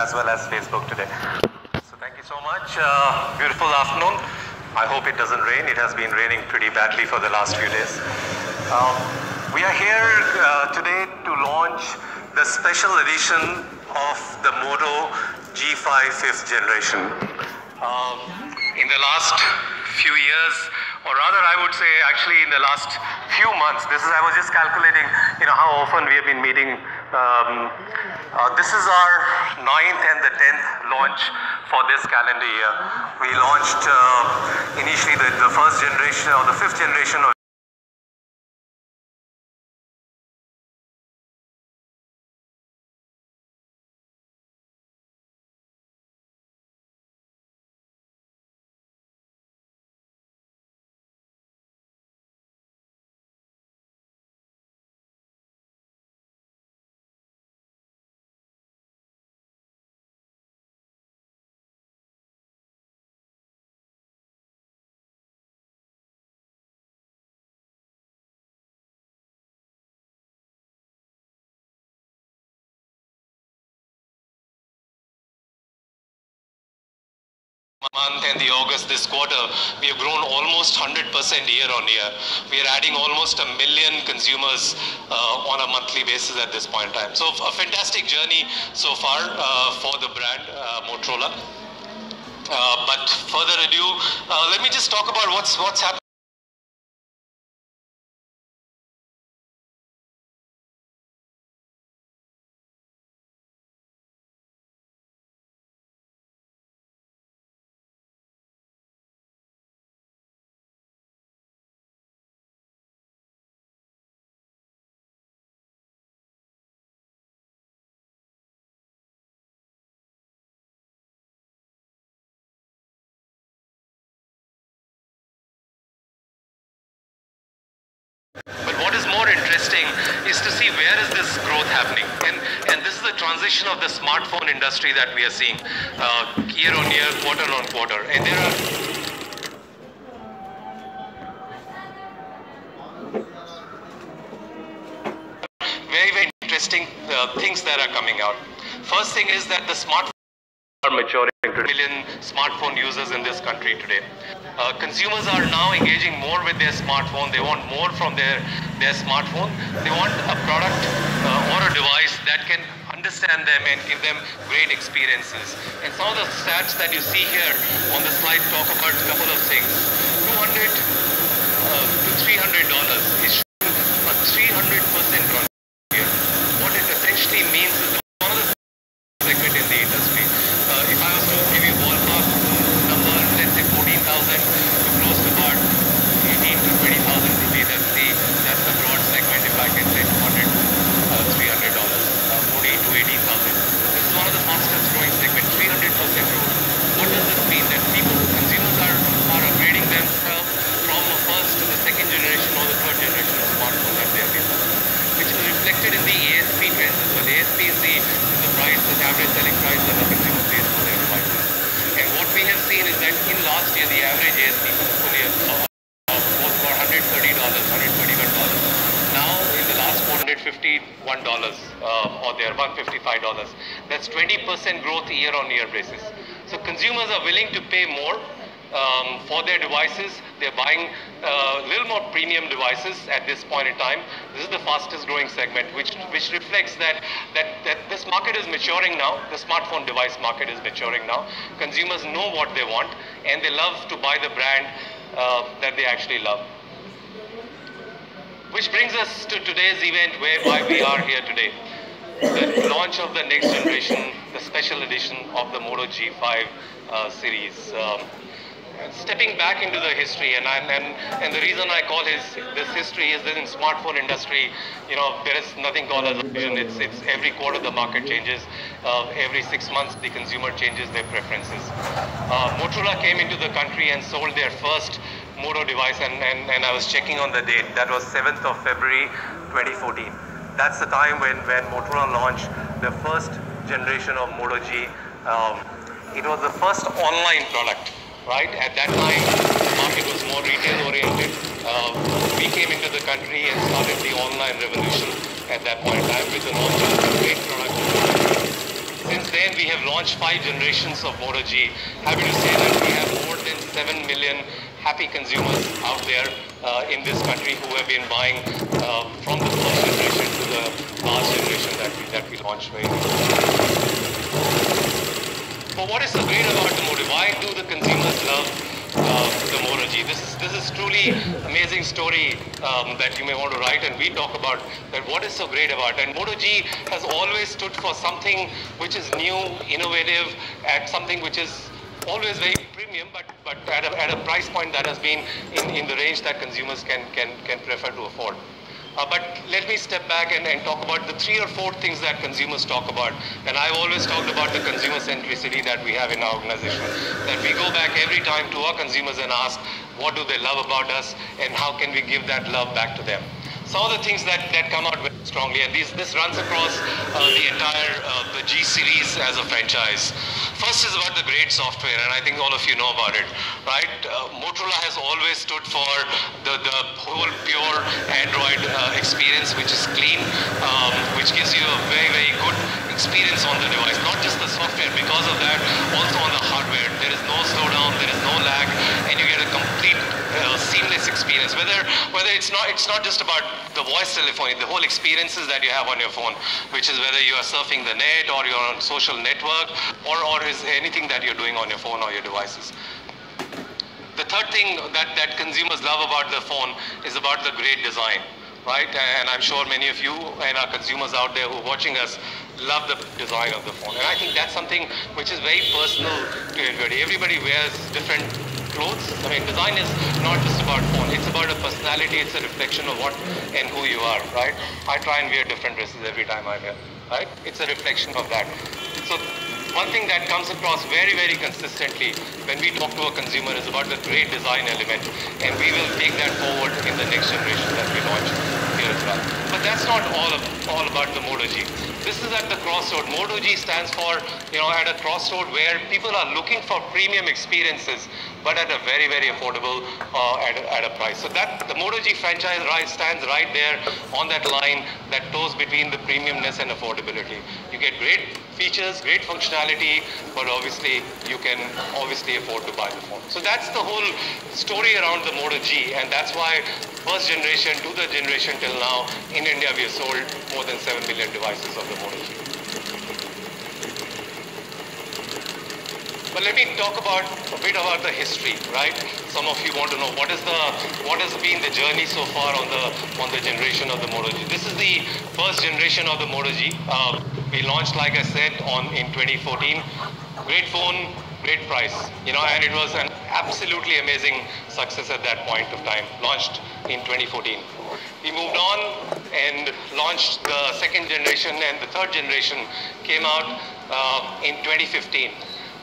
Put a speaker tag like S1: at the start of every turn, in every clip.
S1: as well as Facebook today. So thank you so much. Beautiful afternoon. I hope it doesn't rain. It has been raining pretty badly for the last few days. We are here today to launch the special edition of the Moto G5 5th generation. In the last few years, or rather I would say actually in the last few months, I was just calculating, how often we have been meeting. This is our 9th and the 10th launch for this calendar year. We launched initially the first generation or the 5th generation of month and the August this quarter, we have grown almost 100% year on year. We are adding almost 1 million consumers on a monthly basis at this point in time. So a fantastic journey so far for the brand Motorola. But further ado, let me just talk about what's happening. But what is more interesting is to see where is this growth happening, and this is the transition of the smartphone industry that we are seeing year on year, quarter on quarter, and there are very interesting things that are coming out. First thing is that the smartphones are maturing. Million smartphone users in this country today. Consumers are now engaging more with their smartphone. They want more from their smartphone. They want a product or a device that can understand them and give them great experiences. And some of the stats that you see here on the slide talk about a couple of things. $200 to $300 is showing a 300% run here. What it essentially means is one of the segment in the industry. If I was to give you ballpark number, let's say 14,000 to close to about 18 to 20,000 rupees, that's the broad segment. If I can say $200 to $300, 14 to 18,000. This is one of the fastest growing segments, 300% growth. What does this mean? That consumers are upgrading themselves from the first to the second generation or the third generation of smartphone that they are using, which is reflected in the ASP trends as well. ASP is the price, the average selling price that the consumer pays for their devices. And what we have seen is that in last year, the average ASP for the full year was for $130, $131. Now, in the last quarter, $151 or there, $155. That's 20% growth year on year basis. So consumers are willing to pay more for their devices. They're buying a little more premium devices at this point in time. This is the fastest growing segment, which reflects that this market is maturing now. The smartphone device market is maturing now. Consumers know what they want, and they love to buy the brand that they actually love. Which brings us to today's event, why we are here today. The launch of the next generation, the special edition of the Moto G5 series. Stepping back into the history, and the reason I call this history is that in smartphone industry, there is nothing called as a vision. It's every quarter the market changes. Every 6 months the consumer changes their preferences. Motorola came into the country and sold their first Moto device, and I was checking on the date. That was 7th of February 2014. That's the time when Motorola launched the first generation of Moto G. It was the first online product. Right? At that time, the market was more retail-oriented. We came into the country and started the online revolution at that point in time with the launch of a great product. Since then, we have launched 5 generations of Moto G. Happy to say that we have more than 7 million happy consumers out there in this country who have been buying from the first generation to the last generation that we launched very recently. But what is so great about the Moto? Why do the consumers love the Moto G? This is truly amazing story that you may want to write, and we talk about that. What is so great about it? And Moto G has always stood for something which is new, innovative, at something which is always very premium, but at a price point that has been in the range that consumers can prefer to afford. But let me step back and talk about the 3 or 4 things that consumers talk about. And I've always talked about the consumer centricity that we have in our organization. That we go back every time to our consumers and ask, what do they love about us and how can we give that love back to them? Some of the things that come out very strongly, and this runs across the entire the G series as a franchise. First is about the great software, and I think all of you know about it, right? Motorola has always stood for the whole pure Android experience, which is clean, which gives you a very good experience on the device. Not just the software, because of that, also on the hardware. There is no slowdown, there is no lag, and you get a complete seamless experience. Whether it's not just about the voice telephony, the whole experiences that you have on your phone, which is whether you are surfing the net or you're on social network or is anything that you're doing on your phone or your devices. The third thing that consumers love about the phone is about the great design, right? And I'm sure many of you and our consumers out there who are watching us love the design of the phone. And I think that's something which is very personal to everybody. Everybody wears different clothes. I mean, design is not just about phone. It's about a personality. It's a reflection of what and who you are, right? I try and wear different dresses every time I wear, right? It's a reflection of that. So one thing that comes across very consistently when we talk to a consumer is about the great design element, and we will take that forward in the next generation that we launch here as well. But that's not all about the Moto G. This is at the crossroad. Moto G stands for, at a crossroad where people are looking for premium experiences, but at a very affordable at a price. So that the Moto G franchise stands right there on that line that toes between the premiumness and affordability. You get great features, great functionality, but obviously you can afford to buy the phone. So that's the whole story around the Moto G, and that's why first generation to the generation till now in India we have sold more than 7 million devices of the Moto G. But let me talk a bit about the history, right? Some of you want to know what has been the journey so far on the generation of the Moto G. This is the first generation of the Moto G. We launched, like I said, in 2014. Great phone, great price, and it was an absolutely amazing success at that point of time. Launched in 2014. We moved on and launched the second generation, and the third generation came out in 2015.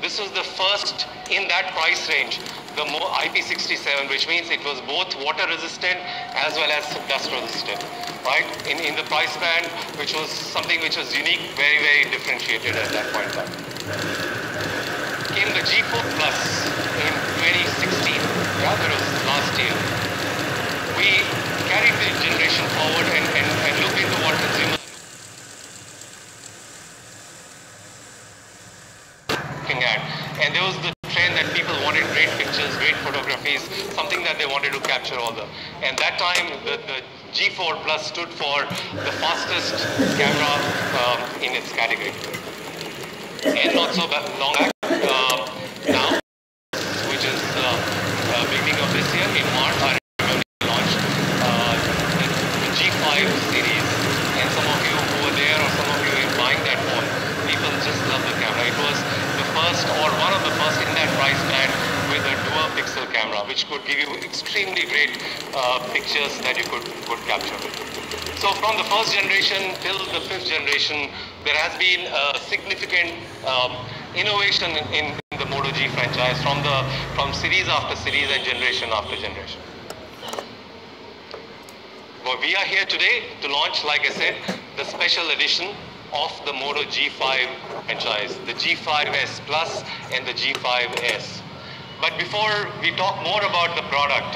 S1: This was the first in that price range, the IP67, which means it was both water resistant as well as dust resistant, right? In the price band, which was something which was unique, very differentiated at that point in time. Came the G4 Plus in 2016. Yeah, that was last year. We carried the generation forward and looked into what consumers at, and there was the trend that people wanted great pictures, great photographies, something that they wanted to capture all the. And that time the G4 Plus stood for the fastest camera in its category. And not so long back now, which is beginning of this year in March, I remember we launched the G5 series, and some of you who were there or some of you were buying that phone, people just love the camera. It was the first or one of the first in that price band with a dual pixel camera, which could give you extremely great pictures that you could capture. So from the first generation till the fifth generation, there has been a significant innovation in the Moto G franchise from series after series and generation after generation. Well, we are here today to launch, like I said, the special edition of the Moto G5 franchise, the G5s Plus and the G5s. But before we talk more about the product,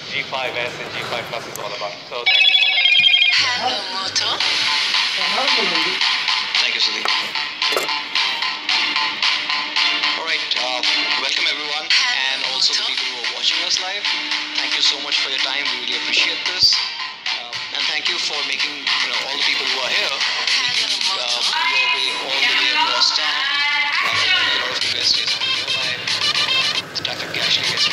S1: G5s and G5 Plus is all about. So thank you so much.
S2: Hello, Moto.
S3: Thank you, Sudeep. Alright, welcome everyone and also the people who are watching us live. Thank you so much for your time. We really appreciate this. And thank you for making all the people who are here your way all the way across town. A lot of the best days nearby. The traffic actually gets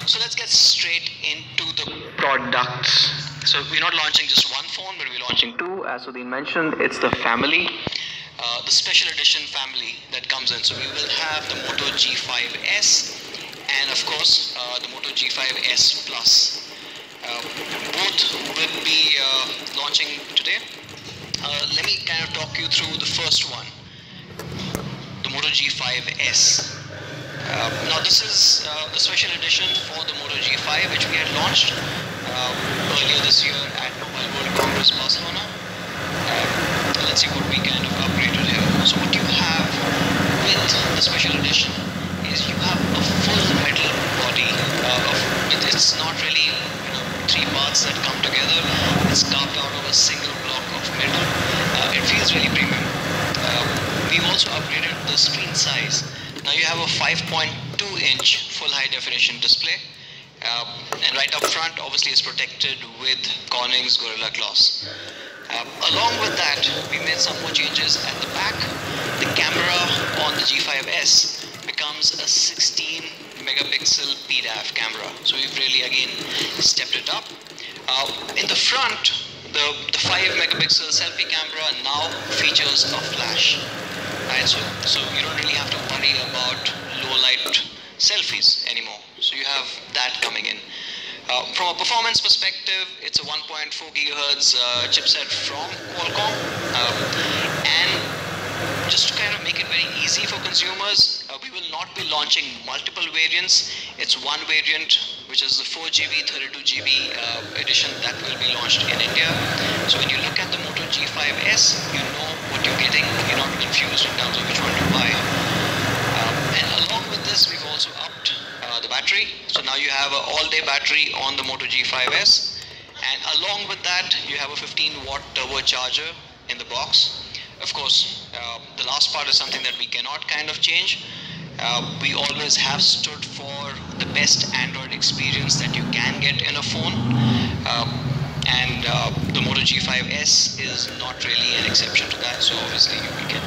S3: so let's get straight into the products. So we're not launching just one phone, but we're launching two. As Sudhin mentioned, it's the family, the special edition family that comes in. So we will have the Moto G5s and of course the Moto G5s Plus. Both will be launching today. Let me kind of talk you through the first one, the Moto G5s. Now this is the special edition for the Moto G5 which we had launched earlier this year at Mobile World Congress Barcelona. Let's see what we kind of upgraded here. So what you have with the special edition is you have a full metal body. It's not really three parts that come together. It's carved out of a single block of metal. It feels really premium. We've also upgraded the screen size. Now you have a 5.2-inch full high definition display, and right up front obviously it's protected with Corning's Gorilla Glass. Along with that, we made some more changes at the back. The camera on the G5s becomes a 16 megapixel PDAF camera, so we've really again stepped it up. In the front, the 5 megapixel selfie camera now features a flash. Right, so you don't really have to worry about low light selfies anymore. So you have that coming in. From a performance perspective, it's a 1.4 gigahertz chipset from Qualcomm, and just to kind of make it very easy for consumers, we will not be launching multiple variants. It's one variant, which is the 4GB, 32GB edition that will be launched in India. So when you look at the Moto G5s, you know what you're getting. You're not confused in terms of which one to buy. And along with this, we've also upped the battery. So now you have an all-day battery on the Moto G5s. And along with that, you have a 15-watt turbocharger in the box. Of course, the last part is something that we cannot kind of change. We always have stood for the best Android experience that you can get in a phone, and the Moto G5s is not really an exception to that, so obviously you will get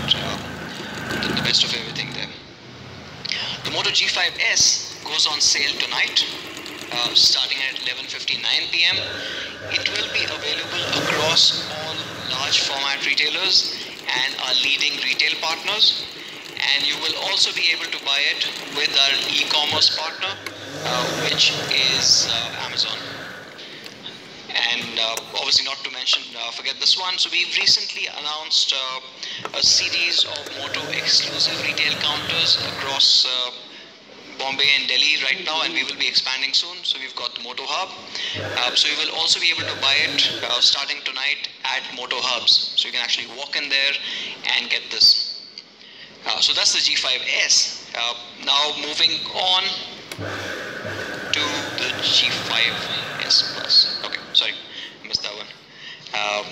S3: the best of everything there. The Moto G5s goes on sale tonight, starting at 11:59 p.m. It will be available across all large format retailers and our leading retail partners. And you will also be able to buy it with our e-commerce partner, which is Amazon. And obviously not to mention, forget this one. So we've recently announced a series of Moto exclusive retail counters across Bombay and Delhi right now, and we will be expanding soon. So we've got the Moto Hub. So you will also be able to buy it starting tonight at Moto Hubs. So you can actually walk in there and get this. So that's the G5s. Now moving on to the G5s Plus. Okay,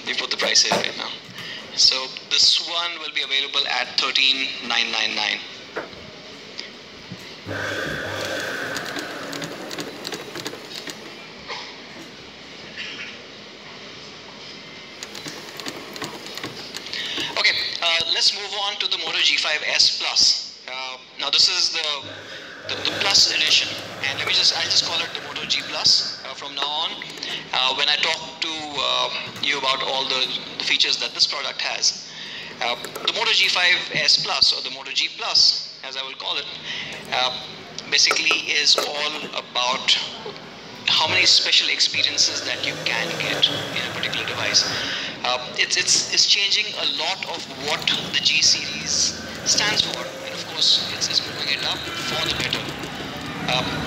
S3: We put the price here right now. So this one will be available at $13,999. Okay, let's move on to the Moto G5s Plus. Now this is the Plus edition, and I'll just call it the Moto G Plus from now on. When I talk to you about all the features that this product has, the Moto G5s Plus, or the Moto G Plus, as I will call it, basically is all about how many special experiences that you can get in a particular device. It's changing a lot of what the G series stands for, and of course it's moving it up for the better.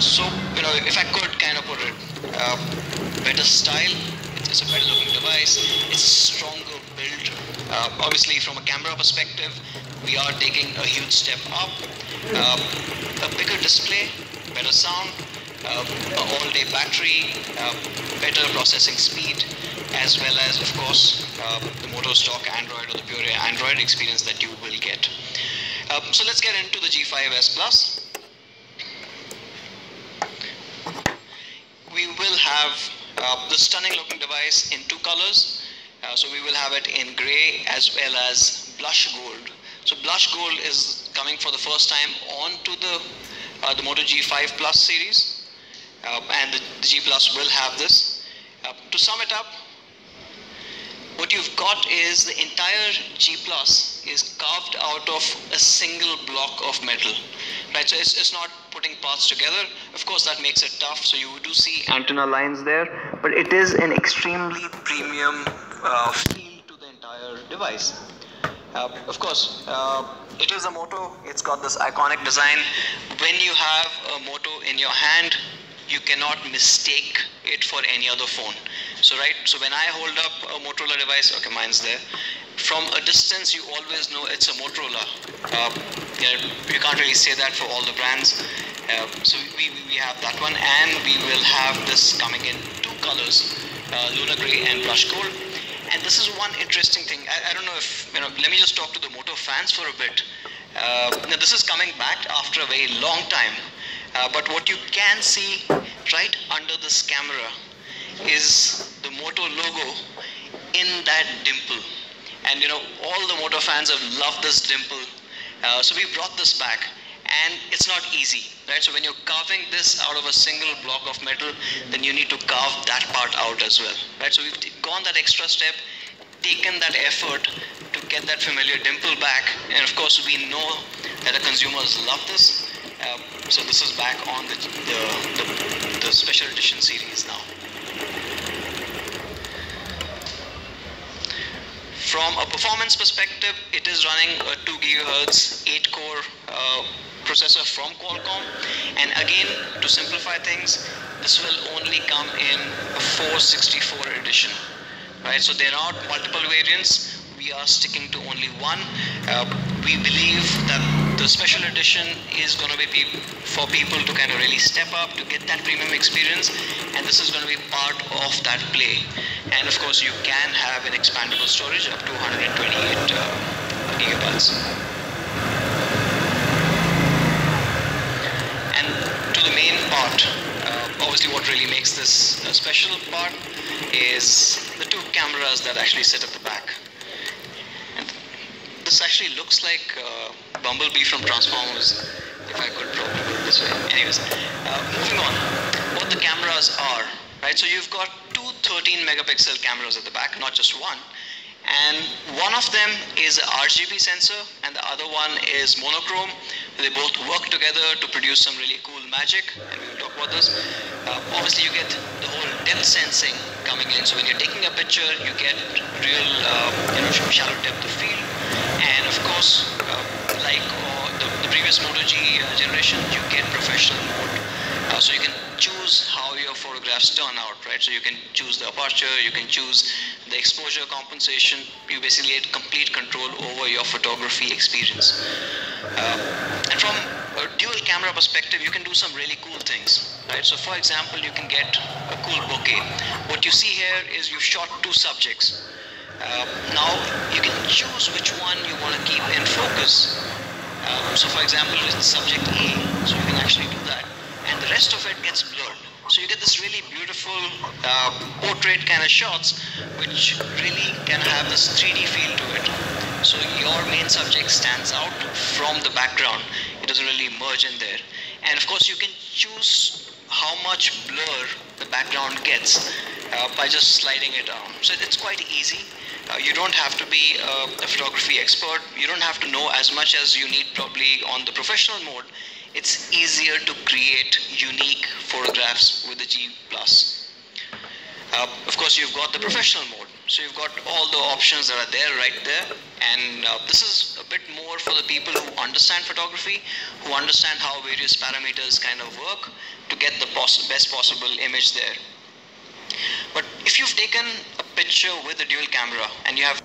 S3: So if I could kind of put it, better style, it's a better looking device, it's stronger build. Obviously from a camera perspective, we are taking a huge step up. A bigger display, better sound, all-day battery, better processing speed, as well as, of course, the Moto stock Android or the pure Android experience that you will get. So let's get into the G5s Plus. We will have the stunning looking device in two colors. So we will have it in grey as well as blush gold. So blush gold is coming for the first time onto the Moto G5 Plus series, and the G Plus will have this. To sum it up, what you've got is the entire G Plus is carved out of a single block of metal, right? So it's not putting parts together. Of course, that makes it tough. So you do see antenna lines there, but it is an extremely premium feel to the entire device. Of course, it is a Moto. It's got this iconic design. When you have a Moto in your hand, you cannot mistake it for any other phone. So when I hold up a Motorola device, okay, mine's there. From a distance, you always know it's a Motorola. You can't really say that for all the brands. So we have that one, and we will have this coming in two colors, Lunar Grey and Blush Gold. And this is one interesting thing. I don't know if, let me just talk to the Moto fans for a bit. Now this is coming back after a very long time. But what you can see right under this camera is the Moto logo in that dimple. And all the Moto fans have loved this dimple. So we brought this back, and it's not easy, right? So when you're carving this out of a single block of metal, then you need to carve that part out as well, right? So we've gone that extra step, taken that effort to get that familiar dimple back, and of course we know that the consumers love this. So this is back on the special edition series now. From a performance perspective, it is running a 2 GHz 8-core processor from Qualcomm, and again, to simplify things, this will only come in a 464 edition, right? So there are multiple variants. We are sticking to only one. We believe that the special edition is going to be for people to kind of really step up, to get that premium experience, and this is going to be part of that play. And of course, you can have an expandable storage up to 128 gigabytes. And to the main part, obviously what really makes this a special part is the two cameras that actually sit at the back. This actually looks like Bumblebee from Transformers, if I could probably put it this way. Anyways, moving on, what the cameras are, right? So you've got two 13 megapixel cameras at the back, not just one. And one of them is an RGB sensor, and the other one is monochrome. They both work together to produce some really cool magic, and we will talk about this. Obviously, you get the whole depth sensing coming in. So when you're taking a picture, you get real, shallow depth of field. And of course, like the previous Moto G generation, you get professional mode. So you can choose how your photographs turn out, right? So you can choose the aperture, you can choose the exposure compensation. You basically get complete control over your photography experience. And from a dual camera perspective, you can do some really cool things, right? So for example, you can get a cool bokeh. What you see here is you've shot two subjects. Now you can choose which one you want to keep in focus. So for example, it's subject A, so you can actually do that, and the rest of it gets blurred. So you get this really beautiful portrait kind of shots, which really can have this 3D feel to it. So your main subject stands out from the background. It doesn't really merge in there. And of course, you can choose how much blur the background gets by just sliding it down. So it's quite easy. You don't have to be a photography expert. You don't have to know as much as you need probably on the professional mode. It's easier to create unique photographs with the G+. Of course, you've got the professional mode. So you've got all the options that are there right there. And this is a bit more for the people who understand photography, who understand how various parameters kind of work to get the best possible image there. But if you've taken a picture with a dual camera and you have